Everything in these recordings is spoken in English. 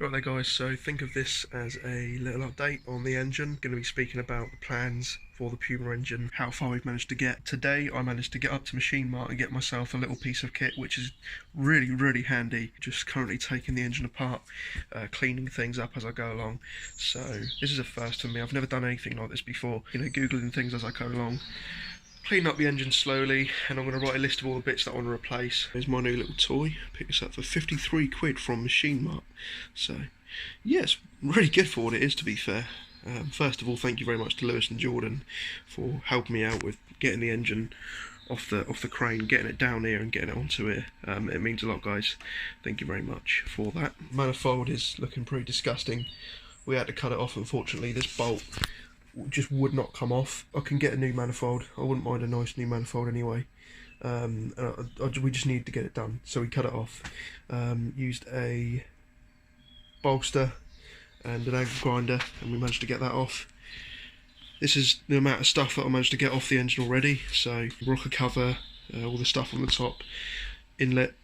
Right there guys, so think of this as a little update on the engine. Going to be speaking about the plans for the Puma engine, how far we've managed to get. Today I managed to get up to Machine Mart and get myself a little piece of kit which is really handy. Just currently taking the engine apart, cleaning things up as I go along. So this is a first for me. I've never done anything like this before, googling things as I go along. Clean up the engine slowly, and I'm going to write a list of all the bits that I want to replace. Here's my new little toy. Picked this up for 53 quid from Machine Mart. So, yeah, it's really good for what it is, to be fair. First of all, thank you very much to Lewis and Jordan for helping me out with getting the engine off the crane, getting it down here and getting it onto here. It means a lot, guys. Thank you very much for that. Manifold is looking pretty disgusting. We had to cut it off, unfortunately. This bolt just would not come off. I can get a new manifold. I wouldn't mind a nice new manifold anyway. We just need to get it done, so we cut it off. Used a bolster and an angle grinder, and we managed to get that off. This is the amount of stuff that I managed to get off the engine already. So rocker cover, all the stuff on the top, inlet.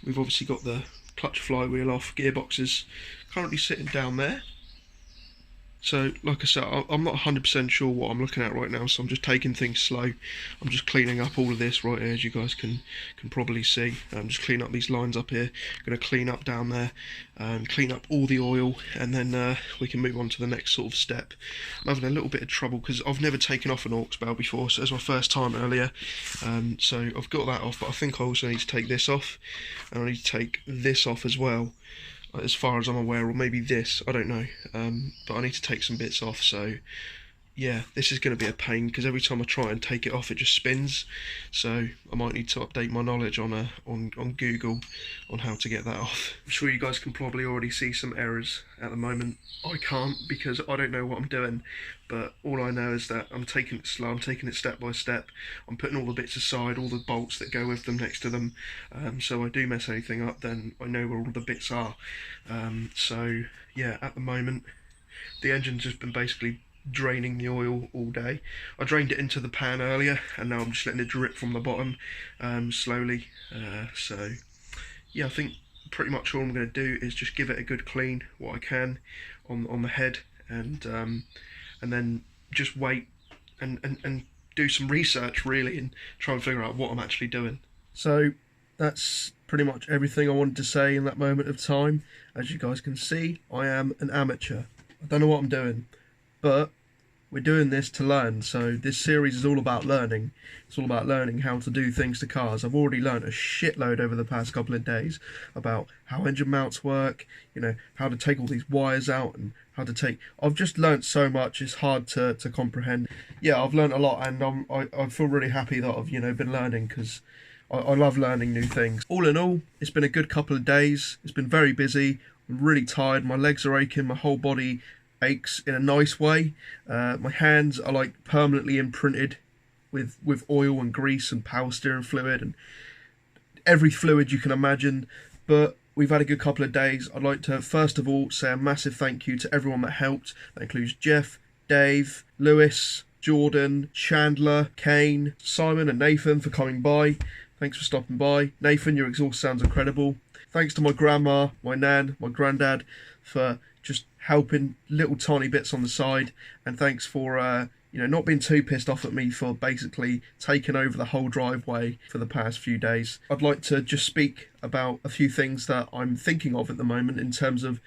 We've obviously got the clutch flywheel off, gearboxes currently sitting down there. So, like I said, I'm not 100% sure what I'm looking at right now, so I'm just taking things slow. I'm just cleaning up all of this right here, as you guys can probably see. I'm just cleaning up these lines up here. Going to clean up down there, clean up all the oil, and then we can move on to the next sort of step. I'm having a little bit of trouble because I've never taken off an aux bell before, so it was my first time earlier. So I've got that off, but I think I also need to take this off, and I need to take this off as well, as far as I'm aware, or maybe this, I don't know, but I need to take some bits off. So yeah, this is going to be a pain because every time I try and take it off it just spins, so I might need to update my knowledge on Google on how to get that off. I'm sure you guys can probably already see some errors at the moment. I can't because I don't know what I'm doing, but all I know is that I'm taking it slow, I'm taking it step by step, I'm putting all the bits aside, all the bolts that go with them next to them, so I do mess anything up, then I know where all the bits are. So yeah, at the moment the engine's just been basically draining the oil all day. I drained it into the pan earlier, and now I'm just letting it drip from the bottom slowly. So yeah, I think pretty much all I'm going to do is just give it a good clean, what I can, on the head, and then just wait and do some research really, and try and figure out what I'm actually doing. So that's pretty much everything I wanted to say in that moment of time. As you guys can see, I am an amateur. I don't know what I'm doing, but we're doing this to learn. So this series is all about learning. It's all about learning how to do things to cars. I've already learned a shitload over the past couple of days about how engine mounts work, how to take all these wires out, and how to take... I've just learned so much, it's hard to comprehend. Yeah, I've learned a lot, and I feel really happy that I've been learning, because I love learning new things. All in all, it's been a good couple of days. It's been very busy. I'm really tired. My legs are aching. My whole body aches in a nice way. My hands are like permanently imprinted with oil and grease and power steering fluid and every fluid you can imagine. But we've had a good couple of days. I'd like to first of all say a massive thank you to everyone that helped. That includes Jeff, Dave, Lewis, Jordan, Chandler, Kane, Simon and Nathan for coming by. Thanks for stopping by. Nathan, your exhaust sounds incredible. Thanks to my grandma, my nan, my granddad for just helping little tiny bits on the side, and thanks for not being too pissed off at me for basically taking over the whole driveway for the past few days. I'd like to just speak about a few things that I'm thinking of at the moment in terms of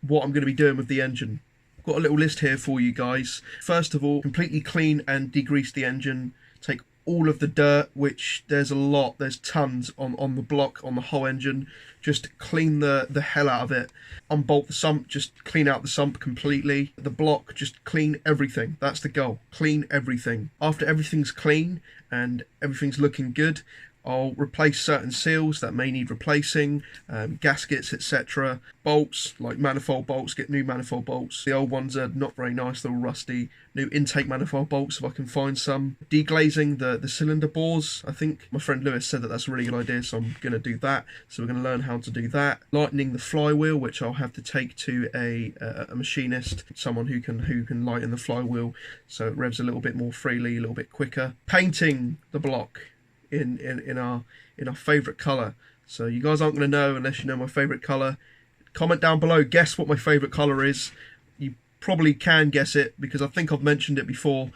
what I'm going to be doing with the engine. I've got a little list here for you guys. First of all, completely clean and degrease the engine. Take all of the dirt, which there's a lot, there's tons on the block, on the whole engine. Just clean the hell out of it. Unbolt the sump, just clean out the sump completely. The block, just clean everything. That's the goal, clean everything. After everything's clean and everything's looking good, I'll replace certain seals that may need replacing, gaskets, etc. Bolts, like manifold bolts, get new manifold bolts. The old ones are not very nice, they're all rusty. New intake manifold bolts if I can find some. Deglazing the cylinder bores, I think. My friend Lewis said that that's a really good idea, so I'm going to do that. So we're going to learn how to do that. Lightening the flywheel, which I'll have to take to a machinist, someone who can lighten the flywheel so it revs a little bit more freely, a little bit quicker. Painting the block in our favourite colour. So you guys aren't going to know unless you know my favourite colour. Comment down below, guess what my favourite colour is. You probably can guess it because I think I've mentioned it before.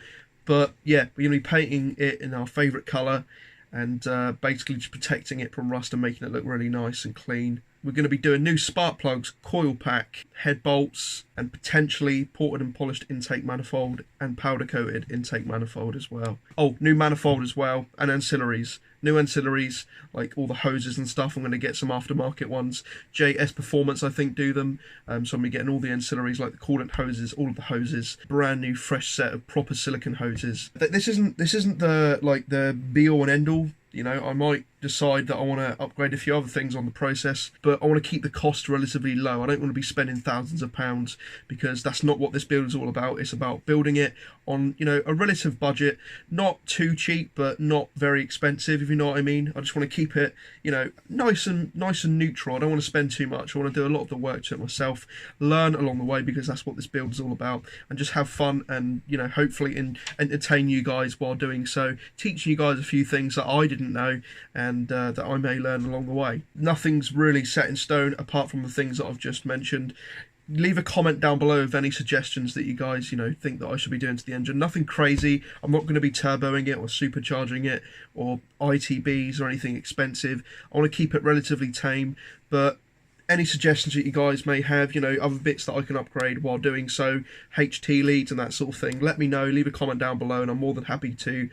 But yeah, we're going to be painting it in our favourite colour and basically just protecting it from rust and making it look really nice and clean. We're going to be doing new spark plugs, coil pack, head bolts, and potentially ported and polished intake manifold and powder coated intake manifold as well. Oh, new manifold as well, and ancillaries. New ancillaries, like all the hoses and stuff. I'm going to get some aftermarket ones. JS Performance, I think, do them. So I'm going to be getting all the ancillaries, like the coolant hoses, all of the hoses. Brand new, fresh set of proper silicone hoses. This isn't the be all and end all. You know, I might decide that I want to upgrade a few other things on the process, but I want to keep the cost relatively low. I don't want to be spending thousands of pounds because that's not what this build is all about. It's about building it on, you know, a relative budget, not too cheap, but not very expensive, if you know what I mean. I just want to keep it, you know, nice and neutral. I don't want to spend too much. I want to do a lot of the work to it myself, learn along the way because that's what this build is all about, and just have fun and, you know, hopefully entertain you guys while doing so, teaching you guys a few things that I didn't know and that I may learn along the way. Nothing's really set in stone apart from the things that I've just mentioned. Leave a comment down below of any suggestions that you guys, you know, think that I should be doing to the engine. Nothing crazy. I'm not going to be turboing it or supercharging it or ITBs or anything expensive. I want to keep it relatively tame, but any suggestions that you guys may have, you know, other bits that I can upgrade while doing so, HT leads and that sort of thing, let me know. Leave a comment down below and I'm more than happy to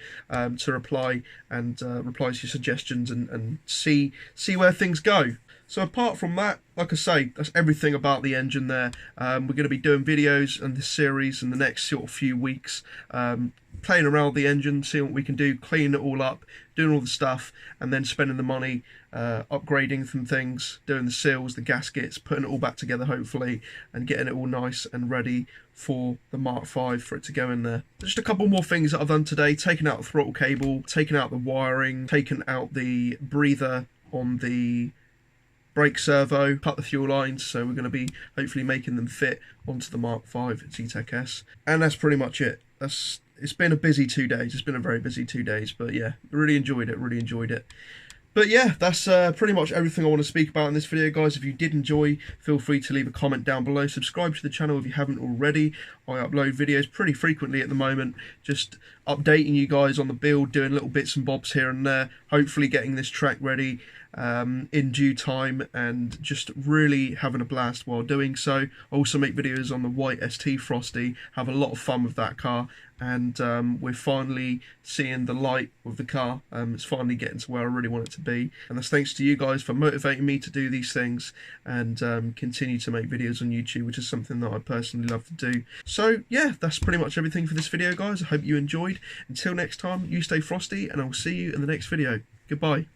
reply and reply to your suggestions and see where things go. So apart from that, like I say, that's everything about the engine there. We're going to be doing videos in this series in the next sort of few weeks, playing around with the engine, seeing what we can do, cleaning it all up, doing all the stuff, and then spending the money upgrading some things, doing the seals, the gaskets, putting it all back together hopefully, and getting it all nice and ready for the Mark 5 for it to go in there. Just a couple more things that I've done today: taking out the throttle cable, taking out the wiring, taking out the breather on the brake servo, cut the fuel lines, so we're going to be hopefully making them fit onto the Mark 5 Z-Tech S. And that's pretty much it. It's been a busy 2 days. It's been a very busy 2 days, but yeah, really enjoyed it. But yeah, that's pretty much everything I want to speak about in this video, guys. If you did enjoy, feel free to leave a comment down below. Subscribe to the channel if you haven't already. I upload videos pretty frequently at the moment, just updating you guys on the build, doing little bits and bobs here and there, hopefully getting this track ready in due time and just really having a blast while doing so. I also make videos on the white ST Frosty, have a lot of fun with that car, and we're finally seeing the light with the car. It's finally getting to where I really want it to be, and that's thanks to you guys for motivating me to do these things and continue to make videos on YouTube, which is something that I personally love to do. So yeah, that's pretty much everything for this video, guys. I hope you enjoyed. Until next time, you stay frosty and I'll see you in the next video. Goodbye.